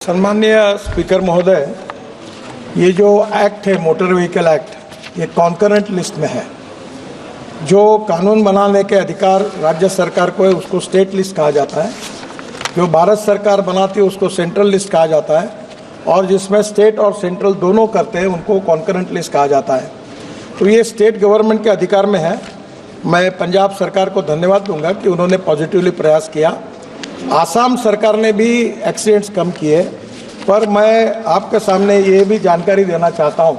सम्माननीय स्पीकर महोदय, ये जो एक्ट है मोटर व्हीकल एक्ट, ये कॉन्करेंट लिस्ट में है। जो कानून बनाने के अधिकार राज्य सरकार को है उसको स्टेट लिस्ट कहा जाता है, जो भारत सरकार बनाती है उसको सेंट्रल लिस्ट कहा जाता है, और जिसमें स्टेट और सेंट्रल दोनों करते हैं उनको कॉन्करेंट लिस्ट कहा जाता है। तो ये स्टेट गवर्नमेंट के अधिकार में है। मैं पंजाब सरकार को धन्यवाद दूंगा कि उन्होंने पॉजिटिवली प्रयास किया। आसाम सरकार ने भी एक्सीडेंट्स कम किए, पर मैं आपके सामने ये भी जानकारी देना चाहता हूँ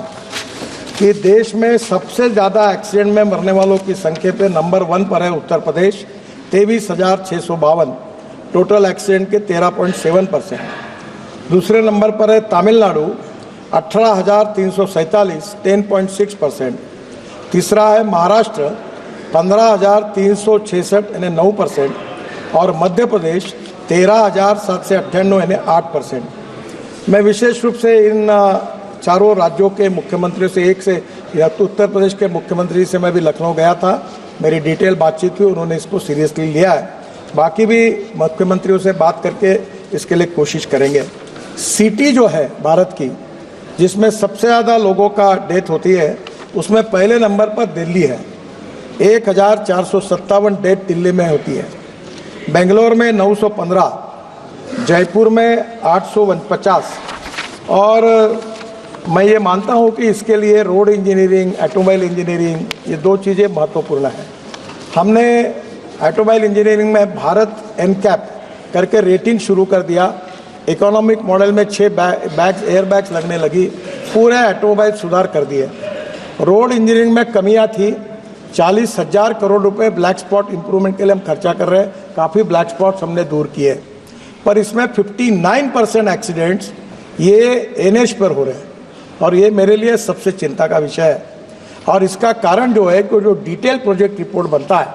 कि देश में सबसे ज़्यादा एक्सीडेंट में मरने वालों की संख्या पे नंबर 1 पर है उत्तर प्रदेश, 23,652, टोटल एक्सीडेंट के 13.7%। दूसरे नंबर पर है तमिलनाडु, 18,347, 10.6%। तीसरा है महाराष्ट्र, 15,366, यानी 9%, और मध्य प्रदेश 13,798, यानी 8%। मैं विशेष रूप से इन चारों राज्यों के मुख्यमंत्रियों से, एक से या तो उत्तर प्रदेश के मुख्यमंत्री से मैं भी लखनऊ गया था, मेरी डिटेल बातचीत हुई, उन्होंने इसको सीरियसली लिया है। बाकी भी मुख्यमंत्रियों से बात करके इसके लिए कोशिश करेंगे। सिटी जो है भारत की, जिसमें सबसे ज़्यादा लोगों का डेथ होती है, उसमें पहले नंबर पर दिल्ली है। 1,457 डेथ दिल्ली में होती है। बेंगलोर में 915, जयपुर में 850, और मैं ये मानता हूँ कि इसके लिए रोड इंजीनियरिंग, ऑटोमोबाइल इंजीनियरिंग, ये 2 चीज़ें महत्वपूर्ण हैं। हमने ऑटोमोबाइल इंजीनियरिंग में भारत एनकैप करके रेटिंग शुरू कर दिया। इकोनॉमिक मॉडल में 6 एयर बैग्स लगने लगी, पूरे ऑटोमोबाइल सुधार कर दिए। रोड इंजीनियरिंग में कमियाँ थी, 40,000 करोड़ रुपए ब्लैक स्पॉट इंप्रूवमेंट के लिए हम खर्चा कर रहे हैं, काफ़ी ब्लैक स्पॉट्स हमने दूर किए, पर इसमें 59% एक्सीडेंट्स ये एनएच पर हो रहे हैं, और ये मेरे लिए सबसे चिंता का विषय है। और इसका कारण जो है कि जो डिटेल प्रोजेक्ट रिपोर्ट बनता है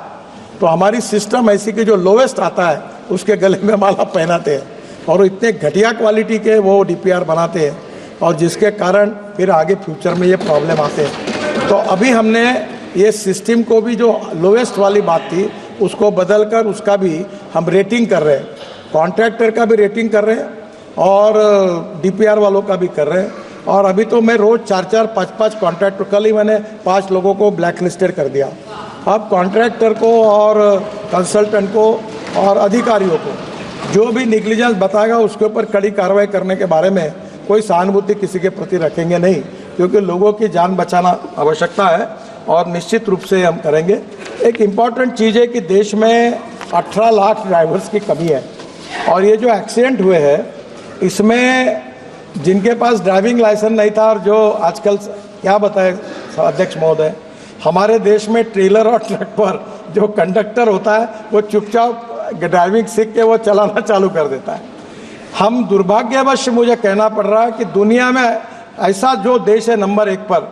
तो हमारी सिस्टम ऐसी कि जो लोवेस्ट आता है उसके गले में माला पहनाते हैं, और इतने घटिया क्वालिटी के वो डीपीआर बनाते हैं, और जिसके कारण फिर आगे फ्यूचर में ये प्रॉब्लम आते हैं। तो अभी हमने ये सिस्टम को भी, जो लोवेस्ट वाली बात थी, उसको बदल कर उसका भी हम रेटिंग कर रहे हैं, कॉन्ट्रैक्टर का भी रेटिंग कर रहे हैं और डीपीआर वालों का भी कर रहे हैं। और अभी तो मैं रोज़ 4-4, 5-5 कॉन्ट्रैक्टर, कल ही मैंने 5 लोगों को ब्लैक लिस्टेड कर दिया। अब कॉन्ट्रैक्टर को और कंसल्टेंट को और अधिकारियों को जो भी निग्लिजेंस बताएगा उसके ऊपर कड़ी कार्रवाई करने के बारे में कोई सहानुभूति किसी के प्रति रखेंगे नहीं, क्योंकि लोगों की जान बचाना आवश्यकता है, और निश्चित रूप से हम करेंगे। एक इम्पॉर्टेंट चीज़ है कि देश में 18 लाख ड्राइवर्स की कमी है, और ये जो एक्सीडेंट हुए हैं इसमें जिनके पास ड्राइविंग लाइसेंस नहीं था, और जो आजकल क्या बताए अध्यक्ष महोदय, हमारे देश में ट्रेलर और ट्रक पर जो कंडक्टर होता है वो चुपचाप ड्राइविंग सीख के वो चलाना चालू कर देता है। हम दुर्भाग्यवश मुझे कहना पड़ रहा है कि दुनिया में ऐसा जो देश है नंबर 1 पर,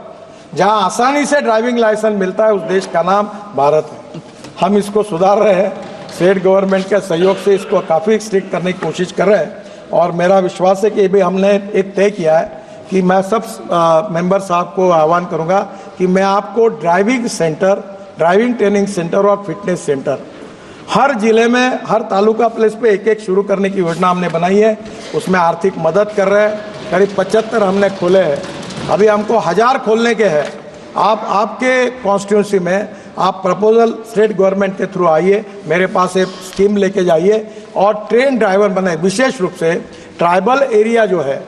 जहां आसानी से ड्राइविंग लाइसेंस मिलता है, उस देश का नाम भारत है। हम इसको सुधार रहे हैं, स्टेट गवर्नमेंट के सहयोग से इसको काफ़ी स्ट्रिक्ट करने की कोशिश कर रहे हैं, और मेरा विश्वास है कि भी हमने एक तय किया है कि मैं सब मेंबर साहब को आह्वान करूंगा कि मैं आपको driving centre, driving training centre और फिटनेस सेंटर हर जिले में, हर तालुका प्लेस पे एक शुरू करने की योजना हमने बनाई है। उसमें आर्थिक मदद कर रहे हैं, करीब 75 हमने खोले हैं, अभी हमको 1000 खोलने के हैं। आप आपके कॉन्स्टिट्यूंसी में आप प्रपोजल स्टेट गवर्नमेंट के थ्रू आइए, मेरे पास एक स्कीम लेके जाइए और ट्रेन ड्राइवर बनाए। विशेष रूप से ट्राइबल एरिया जो है,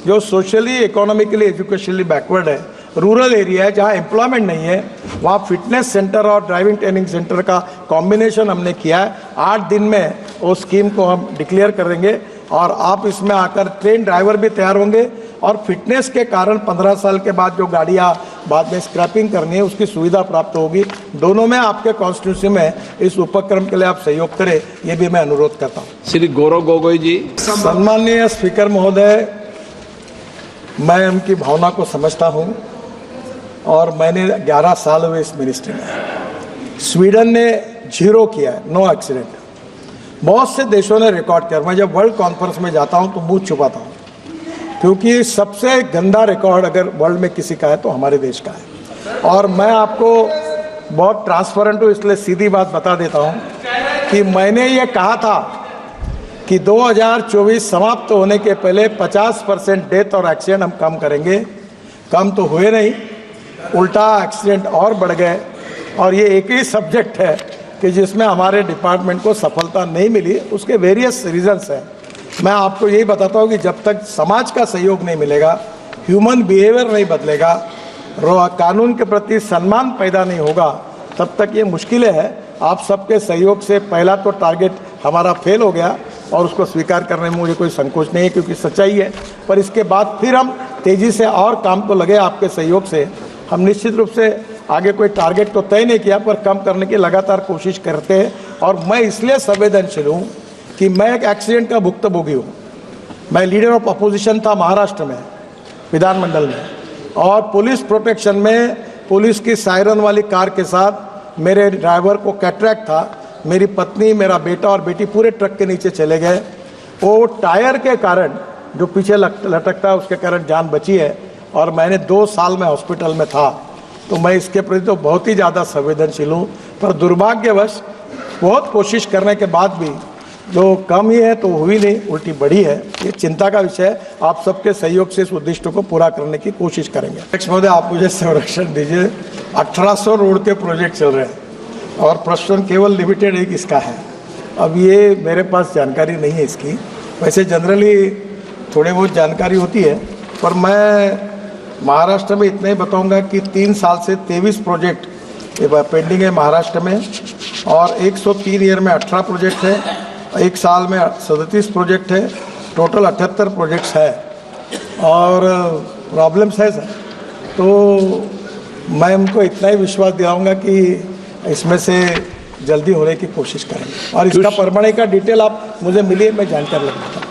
जो सोशली, इकोनॉमिकली, एजुकेशनली बैकवर्ड है, रूरल एरिया है, जहाँ एम्प्लॉयमेंट नहीं है, वहाँ फिटनेस सेंटर और ड्राइविंग ट्रेनिंग सेंटर का कॉम्बिनेशन हमने किया है। 8 दिन में वो स्कीम को हम डिक्लेयर करेंगे, और आप इसमें आकर ट्रेन ड्राइवर भी तैयार होंगे, और फिटनेस के कारण 15 साल के बाद जो गाड़ियाँ बाद में स्क्रैपिंग करनी है उसकी सुविधा प्राप्त होगी। दोनों में आपके कॉन्स्टिट्यूंसी में इस उपक्रम के लिए आप सहयोग करें, ये भी मैं अनुरोध करता हूँ। श्री गौरव गोगोई जी। सम्माननीय स्पीकर महोदय, मैं उनकी भावना को समझता हूँ, और मैंने 11 साल हुए इस मिनिस्ट्री में। स्वीडन ने 0 किया है, नो एक्सीडेंट। बहुत से देशों ने रिकॉर्ड किया। मैं जब वर्ल्ड कॉन्फ्रेंस में जाता हूँ तो मुंह छुपाता हूँ, क्योंकि सबसे गंदा रिकॉर्ड अगर वर्ल्ड में किसी का है तो हमारे देश का है। और मैं आपको बहुत ट्रांसपेरेंट हूँ, इसलिए सीधी बात बता देता हूँ कि मैंने ये कहा था कि 2024 समाप्त होने के पहले 50% डेथ और एक्सीडेंट हम कम करेंगे। कम तो हुए नहीं, उल्टा एक्सीडेंट और बढ़ गए। और ये एक ही सब्जेक्ट है कि जिसमें हमारे डिपार्टमेंट को सफलता नहीं मिली। उसके वेरियस रीजंस हैं। मैं आपको यही बताता हूँ कि जब तक समाज का सहयोग नहीं मिलेगा, ह्यूमन बिहेवियर नहीं बदलेगा, कानून के प्रति सम्मान पैदा नहीं होगा, तब तक ये मुश्किलें हैं। आप सबके सहयोग से पहला तो टारगेट हमारा फेल हो गया और उसको स्वीकार करने में मुझे कोई संकोच नहीं है, क्योंकि सच्चाई है। पर इसके बाद फिर हम तेज़ी से और काम तो लगे आपके सहयोग से। हम निश्चित रूप से आगे कोई टारगेट तो तय नहीं किया, पर कम करने की लगातार कोशिश करते हैं। और मैं इसलिए संवेदनशील हूँ कि मैं एक एक्सीडेंट का भुक्तभोगी हूँ। मैं लीडर ऑफ अपोजिशन था महाराष्ट्र में, विधानमंडल में, और पुलिस प्रोटेक्शन में पुलिस की सायरन वाली कार के साथ मेरे ड्राइवर को कैटरैक्ट था। मेरी पत्नी, मेरा बेटा और बेटी पूरे ट्रक के नीचे चले गए। वो टायर के कारण जो पीछे लटकता है उसके कारण जान बची है। और मैंने 2 साल में हॉस्पिटल में था। तो मैं इसके प्रति तो बहुत ही ज़्यादा संवेदनशील हूँ। पर दुर्भाग्यवश बहुत कोशिश करने के बाद भी जो कम ही है तो हुई नहीं, उल्टी बढ़ी है। ये चिंता का विषय है। आप सबके सहयोग से इस उद्दिष्ट को पूरा करने की कोशिश करेंगे। अध्यक्ष महोदय, आप मुझे संरक्षण दीजिए। 1800 रोड के प्रोजेक्ट चल रहे हैं और प्रश्न केवल लिमिटेड एक इसका है। अब ये मेरे पास जानकारी नहीं है इसकी। वैसे जनरली थोड़ी बहुत जानकारी होती है, पर मैं महाराष्ट्र में इतना ही बताऊंगा कि 3 साल से 23 प्रोजेक्ट पेंडिंग है महाराष्ट्र में, और 103 ईयर में 18 प्रोजेक्ट है, 1 साल में 37 प्रोजेक्ट है, टोटल 78 प्रोजेक्ट्स है। और प्रॉब्लम्स है सर, तो मैं उनको इतना ही विश्वास दिलाऊंगा कि इसमें से जल्दी होने की कोशिश करेंगे। और इसका परमाणु का डिटेल आप मुझे मिलिए, मैं जानकारी लगूंगा।